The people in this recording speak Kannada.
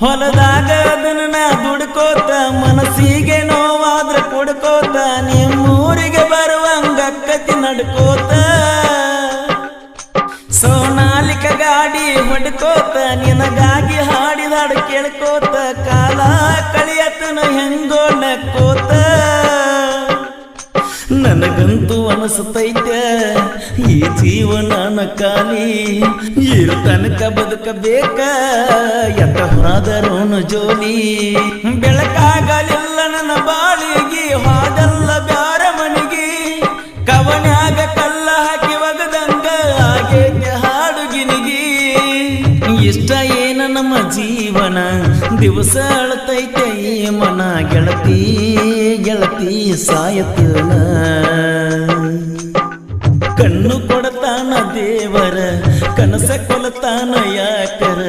ಹೊಲದಾಗ ಅದನ್ನ ನಾ ದುಡ್ಕೋತ ಮನಸ್ಸಿಗೆ ನೋವಾದ್ರ ಕುಡ್ಕೋತ ನಿಮ್ಮೂರಿಗೆ ಬರುವಂಗಕ್ಕತಿ ನಡ್ಕೋತ ಸೋನಾಲಿಕ ಗಾಡಿ ಹೊಡ್ಕೋತ ನಿನಗಾಗಿ ಹಾಡಿದ ಹಾಡು ಕೇಳ್ಕೋತ ಕಾಲ ಕಳಿಯತನ ಹೆಂಗೋ ನಕ್ಕೋತ ನನಗಂತೂ ಅನಿಸ್ತೈತೆ ಈ ಜೀವನ ಖಾಲಿ ಇರು ತನಕ ಬದುಕಬೇಕ ಎತ್ತವಾದರೋನು ಜೋಲಿ ಬೆಳಕಾಗಲಿಲ್ಲ ನನ್ನ ಬಾಳಿಗೆ ಹಾದಲ್ಲ ಬ್ಯಾರ ಮನಿಗೆ ಕವನ್ಯಾಗ ಕಲ್ಲ ಹಾಕಿ ಒಗದಂಗ ಆಗೇತೆ ಹಾಡುಗಿನಿಗಿ ಇಷ್ಟ ಏನ ನಮ್ಮ ಜೀವನ ದಿವಸ ಅಳತೈತೆ ಈ ಮನ ಗೆಳತಿ ಗೆಳತಿ ಸಾಯತನ ಕಣ್ಣು ಕೊಡತಾನ ದೇವರ ಕನಸ ಕೊಲತಾನ ಯಾಕರ